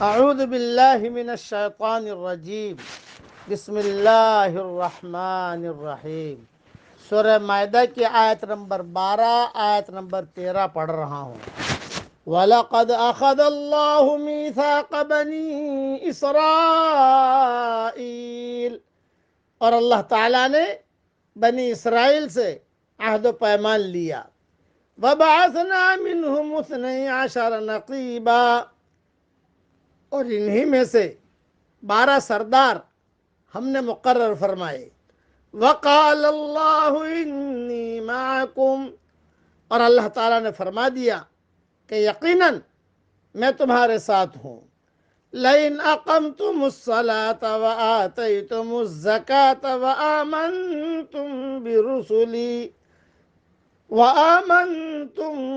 اعوذ باللہ من الشیطان الرجیم بسم اللہ الرحمن الرحیم۔ سورہ مائدہ کی آیت نمبر 12 آیت نمبر 13 پڑھ رہا ہوں۔ وَلَقَدْ أَخَذَ اللَّهُ مِيثَاقَ بَنِي إِسْرَائِيلَ، اور اللہ تعالیٰ نے بنی اسرائیل سے عہد و پیمان لیا۔ وَبَعَثْنَا مِنْهُمُ 12 نَقِيبًا، اور انہی میں سے 12 سردار ہم نے مقرر فرمائے۔ وَقَالَ اللَّهُ إِنِّي مَعَكُمْ، اور اللہ تعالیٰ نے فرما دیا کہ یقیناً میں تمہارے ساتھ ہوں۔ لَئِنْ أَقَمْتُمُ الصَّلَاةَ وَآتَيْتُمُ الزَّكَاةَ وَآمَنْتُمْ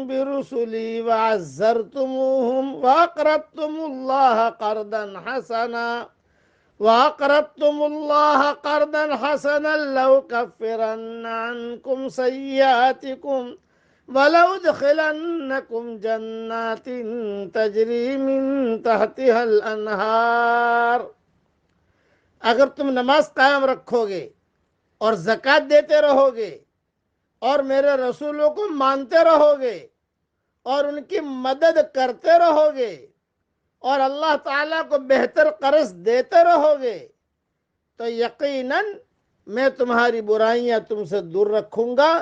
بِرُسُلِي وَعَزَّرْتُمُوهُمْ وَأَقْرَضْتُمُ اللَّهَ قَرْضًا حَسَنًا لَأُكَفِّرَنَّ عَنْكُمْ سَيِّئَاتِكُمْ وَلَأُدْخِلَنَّكُمْ جَنَّاتٍ تَجْرِي مِنْ تَحْتِهَا الْأَنْهَارُ، اگر تم نماز قائم رکھو گے اور زکوٰۃ دیتے رہو گے اور میرے رسولوں کو مانتے رہو گے اور ان کی مدد کرتے رہو گے اور اللہ تعالیٰ کو بہتر قرض دیتے رہو گے تو یقیناً میں تمہاری برائیاں تم سے دور رکھوں گا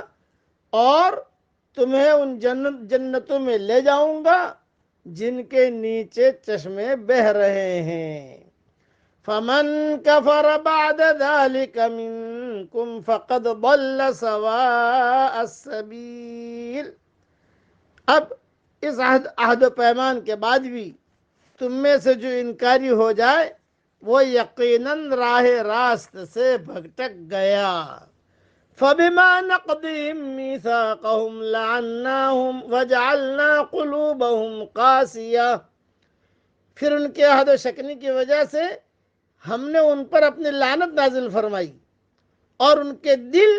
اور تمہیں ان جنتوں میں لے جاؤں گا جن کے نیچے چشمے بہہ رہے ہیں۔ فَمَن كَفَرَ بَعْدَ ذَلِكَ مِنكُمْ فَقَدْ ضَلَّ سَوَاءَ السَّبِيلِ، اب اس عہد و پیمان کے بعد بھی تم میں سے جو انکاری ہو جائے وہ یقیناً راہ راست سے بھٹک گیا۔ فَبِمَا نَقْضِهِمْ مِيثَاقَهُمْ لَعَنَّاهُمْ وَجَعَلْنَا قُلُوبَهُمْ قَاسِيَةً، پھر ان کے عہد و شکنی کی وجہ سے ہم نے ان پر اپنی لعنت نازل فرمائی اور ان کے دل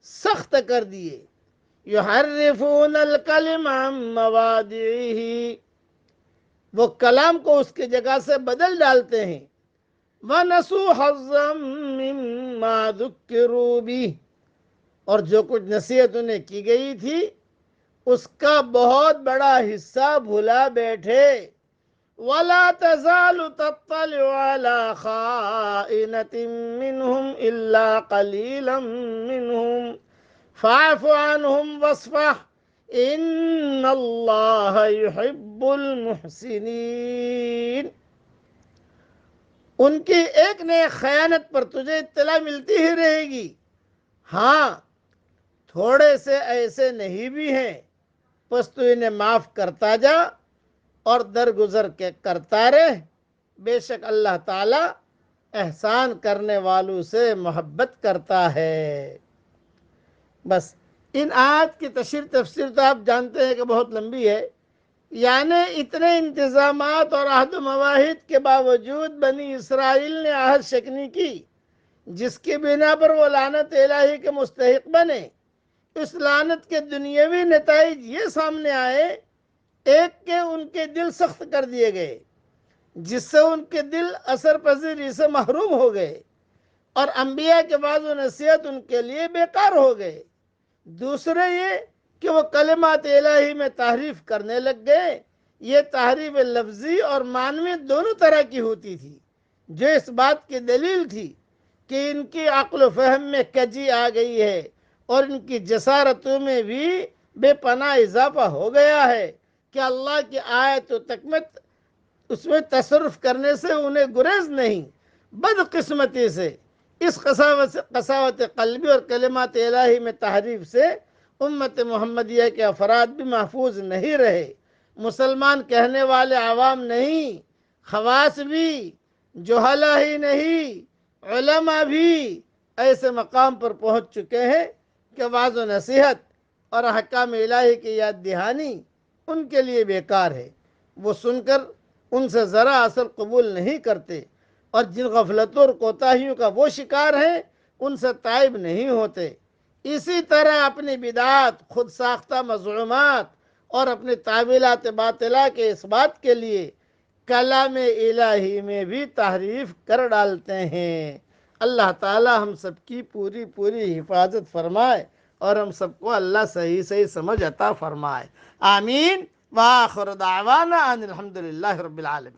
سخت کر دیے۔ یحرفون الکلم عن مواضعہ، وہ کلام کو اس کی جگہ سے بدل ڈالتے ہیں۔ وَنَسُوا حَظًّا مِّمَّا ذُكِّرُوا بِهِ، اور جو کچھ نصیحت انہیں کی گئی تھی اس کا بہت بڑا حصہ بھلا بیٹھے۔ وَلَا تَزَالُ تَطَّلِعُ عَلَىٰ خَائِنَةٍ مِّنْهُمْ إِلَّا قَلِيلًا مِّنْهُمْ فَاعْفُ عَنْهُمْ وَاصْفَحْ إِنَّ اللَّهَ يُحِبُّ الْمُحْسِنِينَ، ان کی ایک نہ ایک خیانت پر تجھے اطلاع ملتی ہی رہے گی، ہاں تھوڑے سے ایسے نہیں بھی ہیں، پس تو انہیں معاف کرتا جا اور درگزر کے کرتا رہ، بے شک اللہ تعالی احسان کرنے والوں سے محبت کرتا ہے۔ بس ان آیات کی تشریح تفسیر تو آپ جانتے ہیں کہ بہت لمبی ہے، یعنی اتنے انتظامات اور عہد و مواہد کے باوجود بنی اسرائیل نے عہد شکنی کی جس کی بنا پر وہ لعنت الہی کے مستحق بنے۔ اس لعنت کے دنیاوی نتائج یہ سامنے آئے، ایک کہ ان کے دل سخت کر دیے گئے جس سے ان کے دل اثر پذیری سے محروم ہو گئے اور انبیاء کے وعظ و نصیحت ان کے لیے بیکار ہو گئے۔ دوسرے یہ کہ وہ کلمات الہی میں تحریف کرنے لگ گئے، یہ تحریف لفظی اور معنوی دونوں طرح کی ہوتی تھی، جو اس بات کی دلیل تھی کہ ان کی عقل و فہم میں کجی آ گئی ہے اور ان کی جسارتوں میں بھی بے پناہ اضافہ ہو گیا ہے کہ اللہ کی آیت و تکمت اس میں تصرف کرنے سے انہیں گریز نہیں۔ بدقسمتی سے اس قساوت قلبی اور کلمات الہی میں تحریف سے امت محمدیہ کے افراد بھی محفوظ نہیں رہے۔ مسلمان کہنے والے عوام نہیں، خواص بھی، جہلہ ہی نہیں، علماء بھی ایسے مقام پر پہنچ چکے ہیں کہ وعظ و نصیحت اور احکام الہی کی یاد دہانی ان کے لیے بیکار ہے، وہ سن کر ان سے ذرا اثر قبول نہیں کرتے اور جن غفلتوں اور کوتاہیوں کا وہ شکار ہیں ان سے تائب نہیں ہوتے۔ اسی طرح اپنی بدعات، خود ساختہ مزعومات اور اپنی تعویلات باطلہ کے اس بات کے لیے کلام الہی میں بھی تحریف کر ڈالتے ہیں۔ اللہ تعالی ہم سب کی پوری پوری حفاظت فرمائے اور ہم سب کو اللہ صحیح صحیح سمجھ عطا فرمائے۔ آمین۔ وآخر دعوانا ان الحمدللہ رب العالمین۔